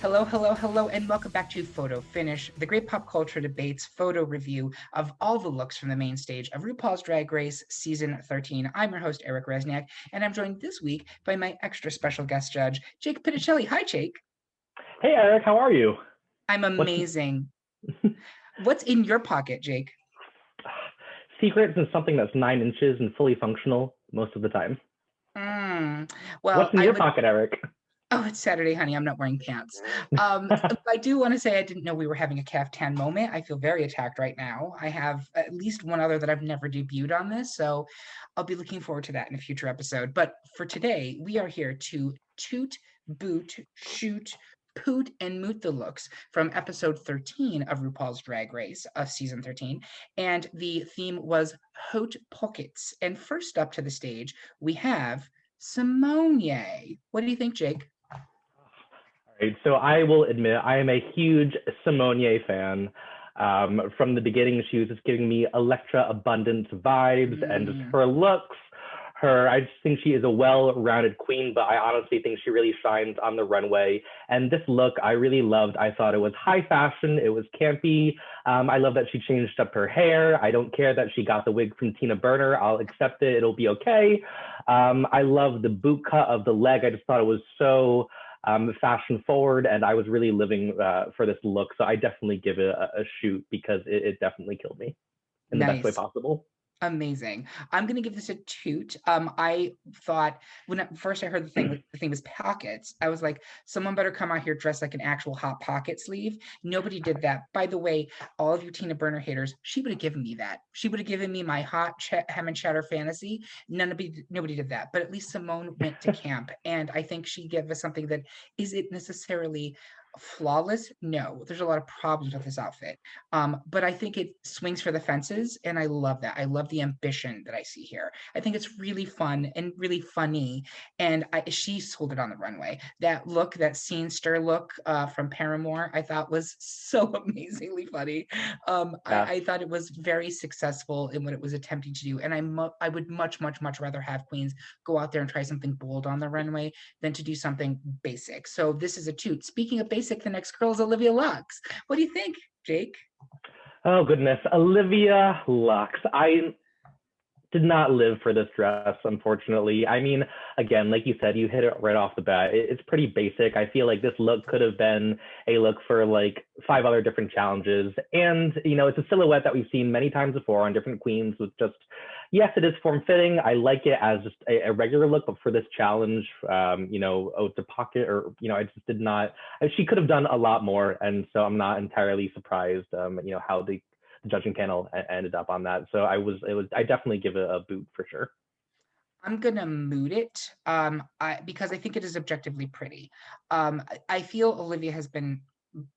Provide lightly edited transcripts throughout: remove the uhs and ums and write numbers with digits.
Hello, hello, hello, and welcome back to Photo Finish, the great pop culture debates photo review of all the looks from the main stage of RuPaul's Drag Race Season 13. I'm your host, Eric Resniak, and I'm joined this week by my extra special guest judge, Jake Pitochelli. Hi, Jake. Hey, Eric, how are you? I'm What's amazing. What's in your pocket, Jake? secrets is something that's 9 inches and fully functional most of the time. Well, What's in your pocket, Eric? Oh, it's Saturday, honey. I'm not wearing pants. I do want to say I didn't know we were having a caftan moment. I feel very attacked right now. I have at least one other that I've never debuted on this, so I'll be looking forward to that in a future episode. But for today, we are here to toot, boot, shoot, poot, and moot the looks from episode 13 of RuPaul's Drag Race of season 13. And the theme was Haute Poquettes. And first up to the stage, we have Symone. What do you think, Jake? All right, so I will admit I am a huge Symone fan. From the beginning, she was just giving me Electra Abundance vibes, and just her looks. I just think she is a well-rounded queen, but I honestly think she really shines on the runway. And this look, I really loved. I thought it was high fashion. It was campy. I love that she changed up her hair. I don't care that she got the wig from Tina Burner. I'll accept it. It'll be okay. I love the boot cut of the leg. I just thought it was so fashion forward, and I was really living for this look. So I definitely give it a shoot because it definitely killed me in the best way possible. Amazing. I'm gonna give this a toot. I thought first I heard the thing was pockets, I was like, someone better come out here dressed like an actual hot pocket sleeve. Nobody did that. By the way, all of you Tina Burner haters, she would have given me that. She would have given me my hot hem and cheddar fantasy. Nobody did that. But at least Symone went to camp, and I think she gave us something that isn't necessarily flawless. No, there's a lot of problems with this outfit, but I think it swings for the fences, and I love that. I love the ambition that I see here. I think it's really fun and really funny, and she sold it on the runway. That look, that scene stir look from Paramore, I thought was so amazingly funny. I thought it was very successful in what it was attempting to do, and I would much rather have queens go out there and try something bold on the runway than to do something basic. So this is a toot. Speaking of basic, the next girl is Olivia Lux. What do you think, Jake? Oh goodness, Olivia Lux. I did not live for this dress, unfortunately. I mean, again, like you said, you hit it right off the bat. It's pretty basic. I feel like this look could have been a look for like 5 other different challenges. And, it's a silhouette that we've seen many times before on different queens with just, yes, it is form-fitting. I like it as just a regular look, but for this challenge, Haute Poquette, or, I just did not, she could have done a lot more. And so I'm not entirely surprised, how the judging panel ended up on that. So I definitely give it a boot for sure. I'm gonna moot it because I think it is objectively pretty. I feel Olivia has been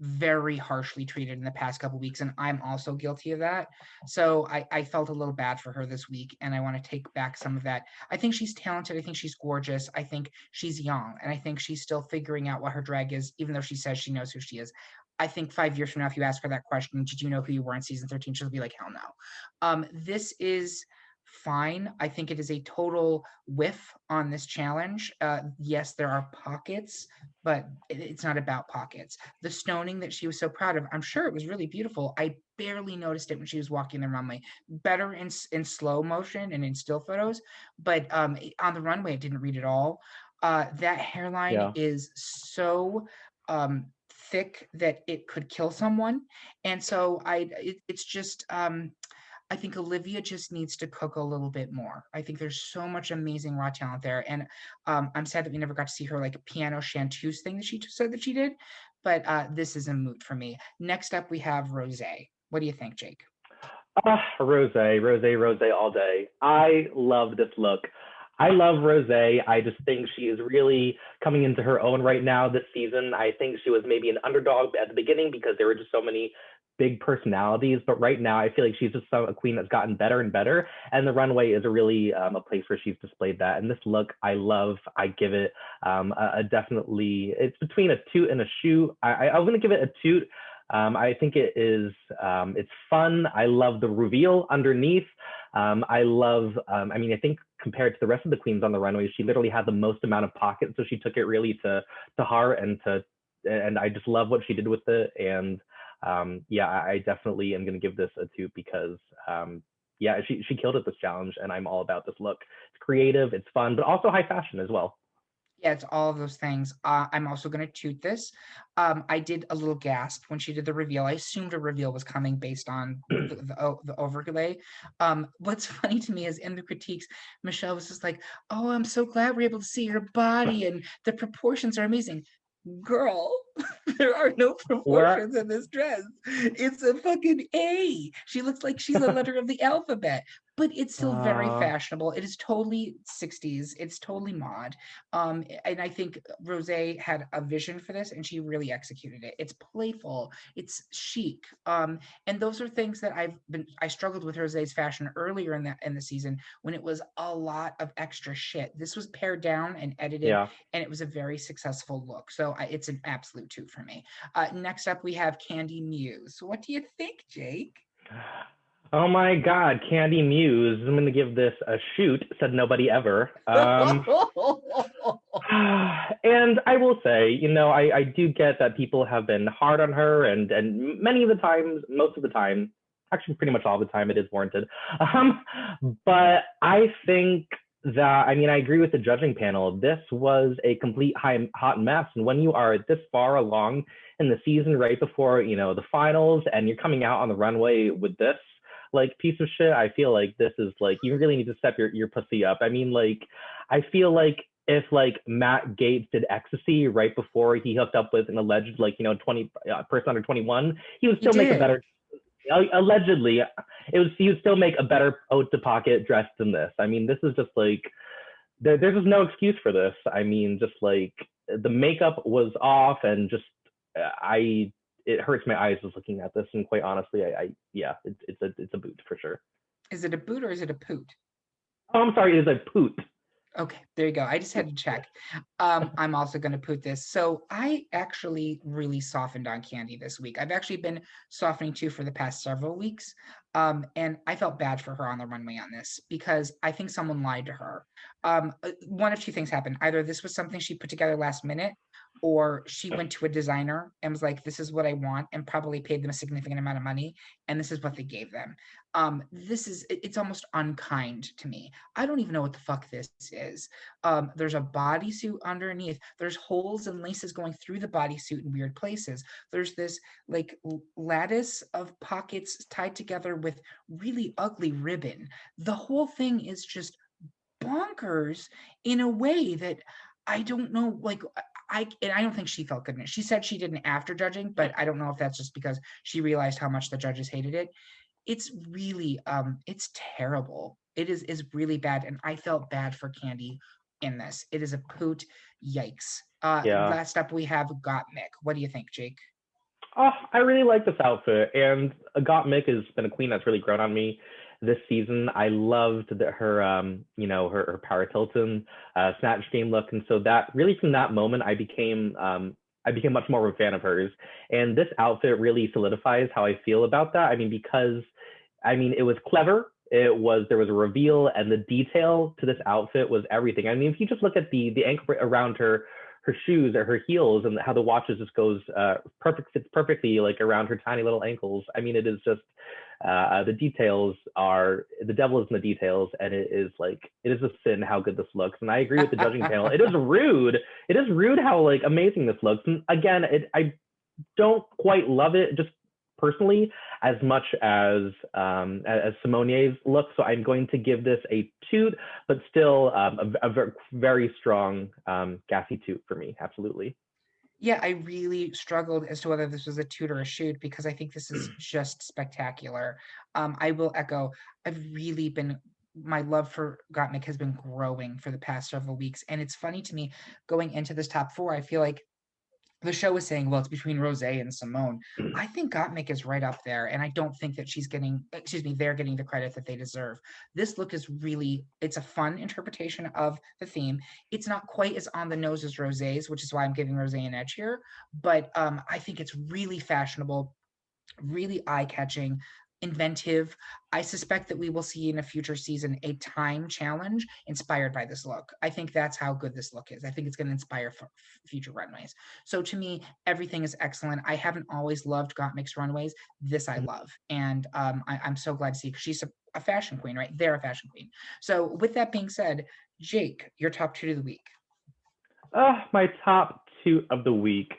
very harshly treated in the past couple weeks, and I'm also guilty of that. So I felt a little bad for her this week, and I want to take back some of that. I think she's talented. I think she's gorgeous. I think she's young, and I think she's still figuring out what her drag is, even though she says she knows who she is. I think 5 years from now, if you ask her that question, did you know who you were in season 13? She'll be like, hell no. This is fine. I think it is a total whiff on this challenge. Yes, there are pockets, but it's not about pockets. The stoning that she was so proud of, I'm sure it was really beautiful. I barely noticed it when she was walking the runway. Better in slow motion and in still photos, but on the runway, it didn't read at all. That hairline is so thick that it could kill someone, and so it's just I think Olivia just needs to cook a little bit more. I think there's so much amazing raw talent there, and I'm sad that we never got to see her like piano chanteuse thing that she just said that she did, but this is a moot for me. Next up, we have Rose. What do you think, Jake? Rose all day. I love this look. I love Rose. I just think she is really coming into her own right now this season. I think she was maybe an underdog at the beginning because there were just so many big personalities, but right now I feel like she's just a queen that's gotten better and better, and the runway is really a place where she's displayed that. And this look I love. I give it a definitely, it's between a toot and a shoe. I'm going to give it a toot. I think it is, it's fun. I love the reveal underneath. I love, I think compared to the rest of the queens on the runway, she literally had the most amount of pockets. So she took it really to heart and to and I just love what she did with it. And yeah, I definitely am going to give this a toot because yeah, she killed it this challenge, and I'm all about this look. It's creative, it's fun, but also high fashion as well. Yeah, it's all of those things. I'm also going to toot this. I did a little gasp when she did the reveal. I assumed a reveal was coming based on the overlay. What's funny to me is in the critiques, Michelle was just like, "Oh, I'm so glad we're able to see her body and the proportions are amazing." Girl, there are no Where proportions in this dress. It's a fucking A. She looks like she's a letter of the alphabet, but it's still very uh, fashionable. It is totally 60s. It's totally mod. And I think Rose had a vision for this and she really executed it. It's playful, it's chic. And those are things that I struggled with Rose's fashion earlier in the season when it was a lot of extra shit. This was pared down and edited, yeah. and it was a very successful look. So it's an absolute two for me. Next up, we have Kandy Muse. What do you think, Jake? Oh my God, Kandy Muse. I'm gonna give this a shoot. Said nobody ever. And I will say, you know, I do get that people have been hard on her, and many of the times, most of the time, actually pretty much all the time, it is warranted. Um, but I think that, I mean, I agree with the judging panel. This was a complete hot mess, and when you are this far along in the season, right before the finals, and you're coming out on the runway with this like piece of shit, I feel like this is like you really need to step your pussy up. I mean, like, I feel like if like Matt Gaetz did ecstasy right before he hooked up with an alleged 20 person under 21, he would He still make a did. better allegedly he would still make a better Haute Poquette dress than this. I mean, this is just like there's just no excuse for this. I mean, just like the makeup was off, and just I it hurts my eyes just looking at this. And quite honestly, I yeah, it's a boot for sure. Is it a boot or is it a poot? Oh, I'm sorry, it is a poot. Okay, there you go. I just had to check. I'm also going to put this. So I actually really softened on Kandy this week. I've actually been softening too for the past several weeks. And I felt bad for her on the runway on this because I think someone lied to her. One of two things happened. Either this was something she put together last minute, or she went to a designer and was like, "This is what I want," and probably paid them a significant amount of money. And this is what they gave them. It's almost unkind to me. I don't even know what the fuck this is. There's a bodysuit underneath. There's holes and laces going through the bodysuit in weird places. There's this like lattice of pockets tied together with really ugly ribbon. The whole thing is just bonkers in a way that I don't know. Like I don't think she felt good in it. She said she didn't after judging, but I don't know if that's just because she realized how much the judges hated it. It's really it's terrible. It is really bad, and I felt bad for Kandy in this. It is a poot. Yikes. Yeah. Last up we have Gottmik. What do you think, Jake? Oh, I really like this outfit, and Gottmik has been a queen that's really grown on me this season. I loved her, her Paris Hilton snatch game look, and so that really from that moment I became much more of a fan of hers, and this outfit really solidifies how I feel about that. I mean, because it was clever. There was a reveal, and the detail to this outfit was everything. I mean, if you just look at the ankle around her shoes or her heels, and how the watches just goes fits perfectly like around her tiny little ankles. I mean, it is just the devil is in the details, and it is a sin how good this looks. And I agree with the judging panel. It is rude. It is rude how like amazing this looks. And again, I don't quite love it just personally as much as Simone's look. So I'm going to give this a toot, but still a very strong gassy toot for me. Absolutely. Yeah, I really struggled as to whether this was a toot or a shoot because I think this is just spectacular. I will echo, my love for Gottmik has been growing for the past several weeks. And it's funny to me going into this top four, I feel like the show is saying, well, it's between Rose and Symone. I think Gottmik is right up there, and I don't think that they're getting the credit that they deserve. This look is it's a fun interpretation of the theme. It's not quite as on the nose as Rose's, which is why I'm giving Rose an edge here, but I think it's really fashionable, really eye-catching. inventive. I suspect that we will see in a future season a time challenge inspired by this look. I think that's how good this look is. I think it's going to inspire future runways. So to me, everything is excellent. I haven't always loved Gottmik's runways. This I love. And I'm so glad to see, because she's a fashion queen, right? They're a fashion queen. So with that being said, Jake, your top toot of the week. My top toot of the week.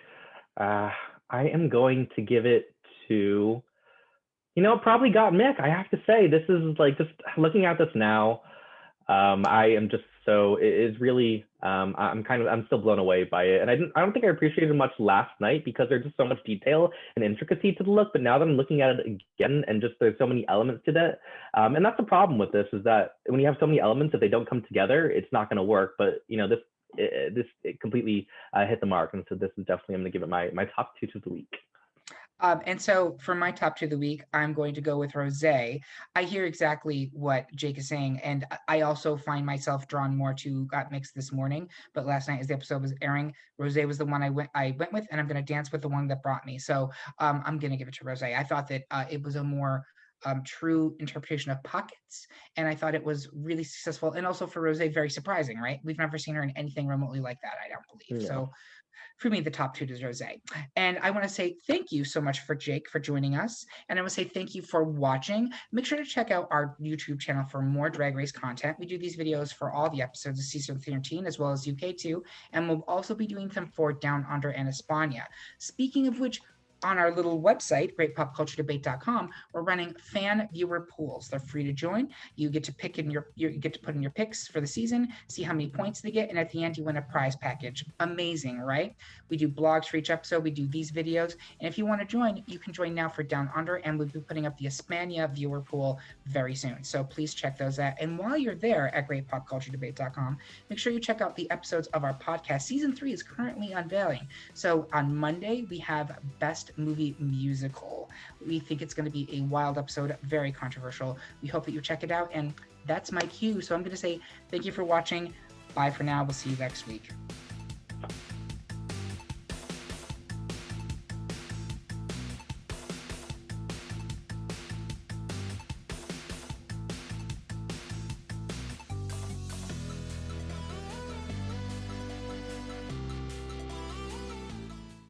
I am going to give it to, probably Gottmik. I have to say, this is like, just looking at this now, I am just so, it is really, I'm still blown away by it. And I don't think I appreciated it much last night because there's just so much detail and intricacy to the look. But now that I'm looking at it again, and just there's so many elements to that. And that's the problem with this, is that when you have so many elements, if they don't come together, it's not going to work. But, it completely hit the mark. And so this is definitely, I'm going to give it my top toot of the week. And so for my top two of the week, I'm going to go with Rosé. I hear exactly what Jake is saying, and I also find myself drawn more to Gottmik's this morning. But last night, as the episode was airing, Rosé was the one I went with, and I'm going to dance with the one that brought me. So I'm going to give it to Rosé. I thought that it was a more true interpretation of pockets, and I thought it was really successful, and also for Rosé, very surprising, right? We've never seen her in anything remotely like that, I don't believe. Yeah. So for me, the top toot is Rosé. And I want to say thank you so much for Jake for joining us. And I want to say thank you for watching. Make sure to check out our YouTube channel for more Drag Race content. We do these videos for all the episodes of season 13, as well as UK 2. And we'll also be doing them for Down Under and España. Speaking of which, on our little website, greatpopculturedebate.com, we're running fan viewer pools. They're free to join. You get to pick in you get to put in your picks for the season, see how many points they get, and at the end you win a prize package. Amazing, right? We do blogs for each episode. We do these videos, and if you want to join, you can join now for Down Under, and we'll be putting up the España viewer pool very soon. So please check those out. And while you're there at greatpopculturedebate.com, make sure you check out the episodes of our podcast. Season 3 is currently unveiling. So on Monday we have Best Movie Musical. We think it's going to be a wild episode, very controversial. We hope that you check it out, and that's my cue. So I'm going to say thank you for watching. Bye for now. We'll see you next week.